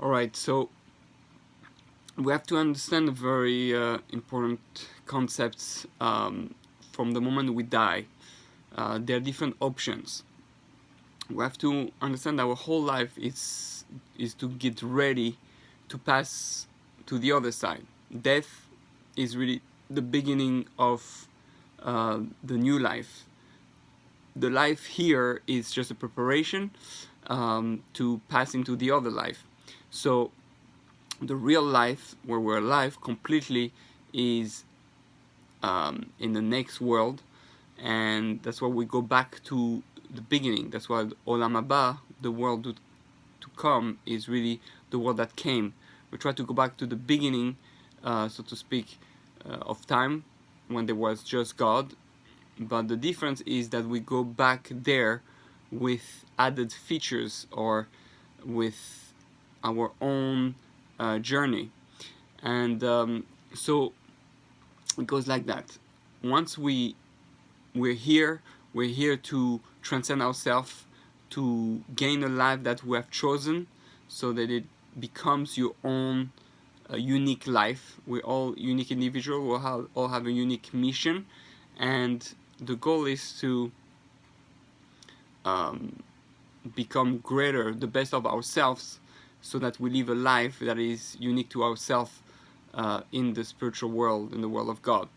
Alright, so we have to understand a very important concepts from the moment we die. There are different options. We have to understand our whole life is to get ready to pass to the other side. Death is really the beginning of the new life. The life here is just a preparation to pass into the other life. So the real life, where we're alive completely, is in the next world, and that's why we go back to the beginning. That's why Olam Haba, the world to come, is really the world that came. We try to go back to the beginning, so to speak, of time, when there was just God. But the difference is that we go back there with added features, or with our own journey. And so it goes like that. Once we're here to transcend ourselves, to gain a life that we have chosen, so that it becomes your own unique life. We're all unique individuals. We all have a unique mission, and the goal is to become greater, the best of ourselves, so that we live a life that is unique to ourselves in the spiritual world, in the world of God.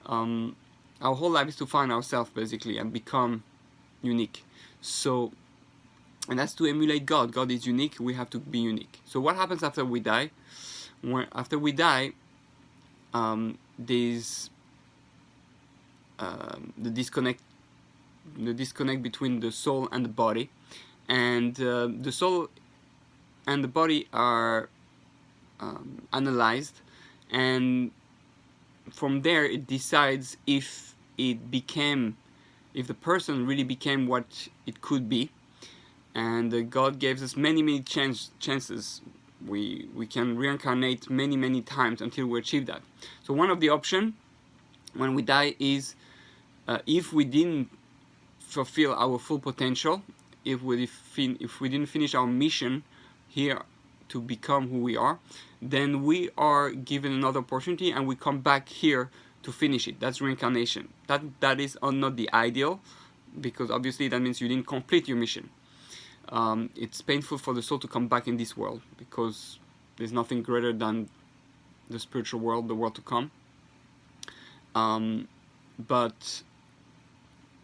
Our whole life is to find ourselves, basically, and become unique. So, and that's to emulate God. God is unique, we have to be unique. So what happens after we die? After we die, there's the disconnect between the soul and the body, and the soul and the body are analyzed, and from there it decides if the person really became what it could be. And God gives us many chances. We can reincarnate many times until we achieve that. So one of the options when we die is, if we didn't fulfill our full potential, if we didn't finish our mission here to become who we are, then we are given another opportunity and we come back here to finish it. That's reincarnation. That is not the ideal, because obviously that means you didn't complete your mission. It's painful for the soul to come back in this world, because there's nothing greater than the spiritual world, the world to come. But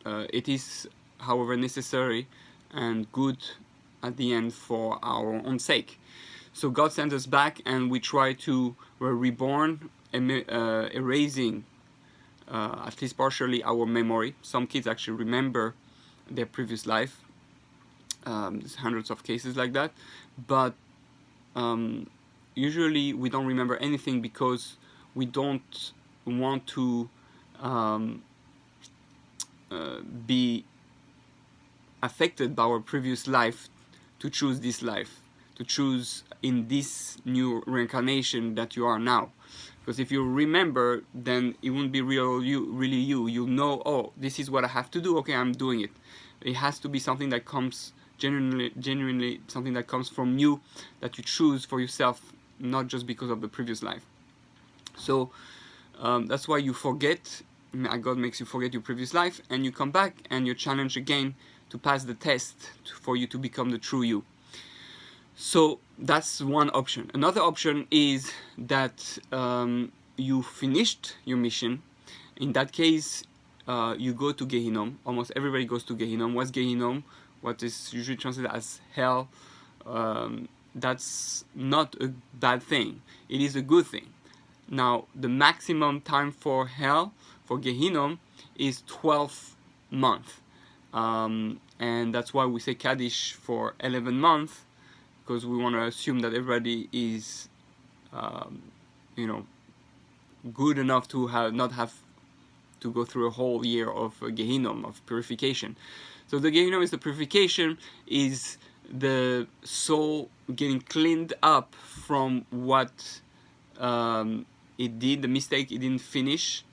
it is, however, necessary and good at the end for our own sake. So God sends us back, and we try to, we're reborn, erasing at least partially our memory. Some kids actually remember their previous life. There's hundreds of cases like that, but usually we don't remember anything, because we don't want to be affected by our previous life to choose this life, to choose in this new reincarnation that you are now. Because if you remember, then it won't be really you. You'll know, oh, this is what I have to do. Okay, I'm doing it. It has to be something that comes genuinely something that comes from you, that you choose for yourself, not just because of the previous life. So that's why you forget. God makes you forget your previous life, and you come back and you're challenged again to pass the test for you to become the true you. So that's one option. Another option is that you finished your mission. In that case, you go to Gehinom. Almost everybody goes to Gehinom. What's Gehinom? What is usually translated as hell. That's not a bad thing. It is a good thing. Now, the maximum time for hell, for Gehinom, is 12 months. And that's why we say Kaddish for 11 months, because we want to assume that everybody is, good enough to not have to go through a whole year of Gehinom, of purification. So the Gehinom is the purification, is the soul getting cleaned up from what it did, the mistake it didn't finish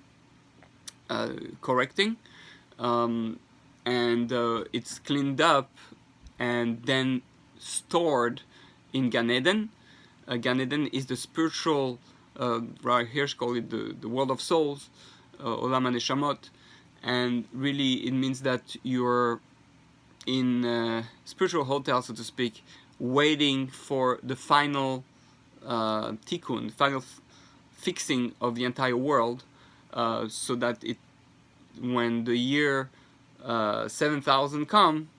correcting, and it's cleaned up and then stored in Gan Eden. Gan Eden is the spiritual, right here call it the world of souls, Olam HaNeshamot, and really it means that you're in a spiritual hotel, so to speak, waiting for the final tikkun, final fixing of the entire world, so that when the year 7,000 come,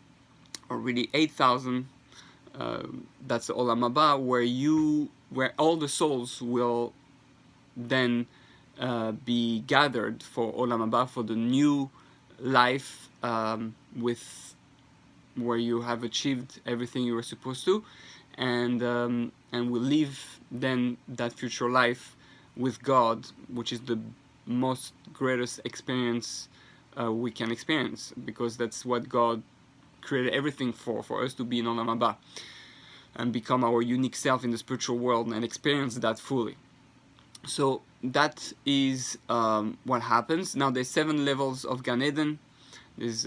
or really 8,000, that's the Olam Haba, where all the souls will then be gathered for Olam Haba, for the new life, where you have achieved everything you were supposed to, and will live then that future life with God, which is the most greatest experience we can experience, because that's what God created everything for us to be in Olam Haba and become our unique self in the spiritual world and experience that fully. So that is what happens. Now there's 7 levels of Gan Eden. There's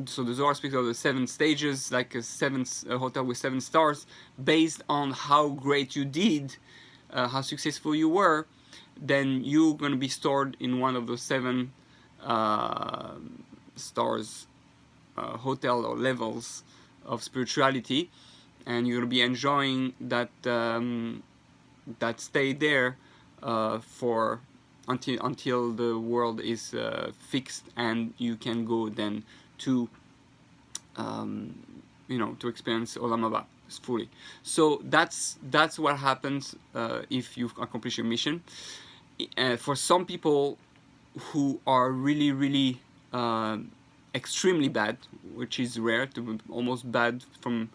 so the Zohar speaks of the 7 stages, like a hotel with 7 stars, based on how great you did, how successful you were. Then you're going to be stored in one of those 7 stars, hotel or levels of spirituality, and you're going to be enjoying that that stay there for until the world is fixed, and you can go then to to experience Olam Haba fully. So that's what happens if you accomplish your mission. For some people who are really extremely bad, which is rare, to almost bad from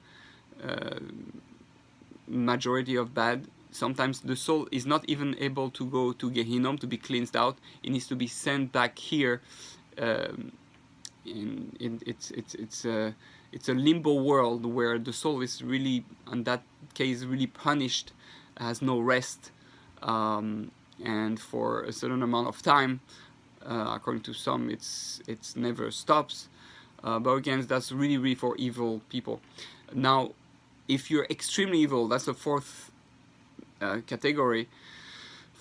majority of bad, sometimes the soul is not even able to go to Gehinom to be cleansed out. It needs to be sent back here. It's a limbo world where the soul is really, in that case, really punished, has no rest, and for a certain amount of time. According to some, it's never stops. But again, that's really for evil people. Now, if you're extremely evil, that's the 4th category.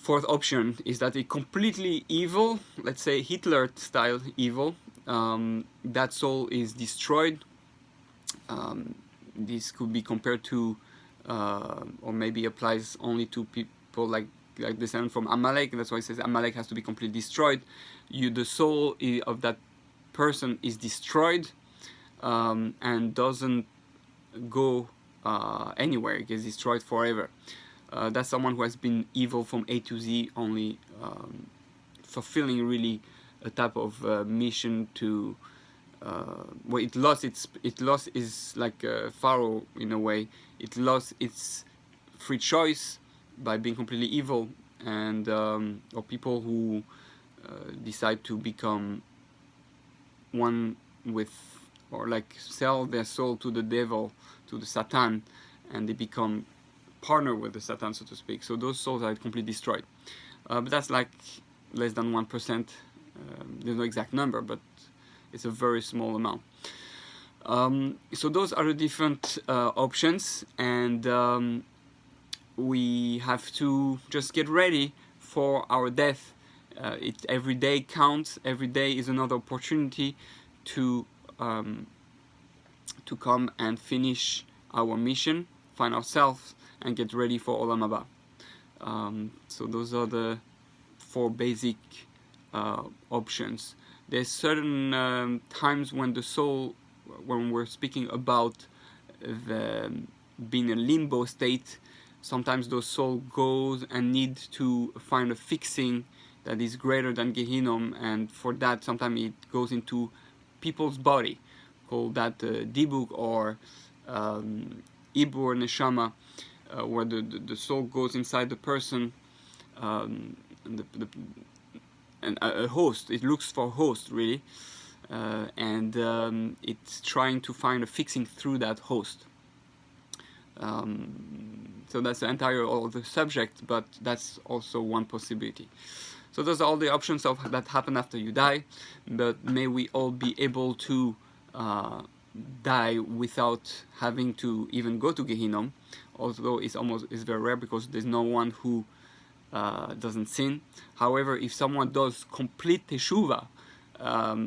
4th option is that a completely evil, let's say Hitler style evil, that soul is destroyed. This could be compared to, or maybe applies only to people like descendant from Amalek. That's why it says Amalek has to be completely destroyed. The soul of that person is destroyed, and doesn't go anywhere. It gets destroyed forever. That's someone who has been evil from A to Z, only fulfilling really a type of mission to it lost is like Pharaoh in a way. It lost its free choice by being completely evil, and or people who decide to become one with, or like sell their soul to the devil, to the Satan, and they become partner with the Satan, so to speak. So those souls are completely destroyed. But that's like less than 1%. There's no exact number, but it's a very small amount. So those are the different options, and we have to just get ready for our death. Every day counts. Every day is another opportunity to come and finish our mission, find ourselves, and get ready for Olam Haba. So those are the 4 basic options. There's certain times when the soul, when we're speaking about being a limbo state, sometimes the soul goes and needs to find a fixing that is greater than Gehinom, and for that sometimes it goes into people's body, called that Dibuk or Ibur Neshama, where the soul goes inside the person, and a host. It looks for a host really, and it's trying to find a fixing through that host. So that's the entire of the subject, but that's also one possibility. So those are all the options that happen after you die, but may we all be able to die without having to even go to Gehinom, although it's very rare because there's no one who doesn't sin. However, if someone does complete teshuvah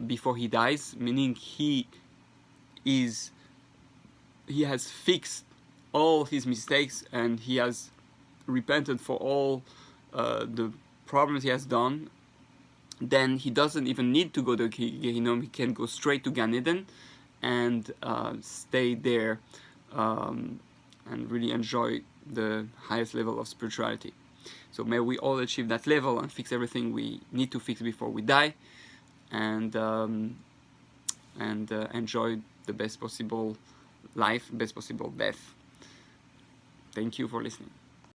before he dies, meaning he has fixed all his mistakes and he has repented for all the problems he has done, then he doesn't even need to go to Gehinom. He can go straight to Gan Eden and stay there and really enjoy the highest level of spirituality. So may we all achieve that level and fix everything we need to fix before we die, and enjoy the best possible life, best possible death. Thank you for listening.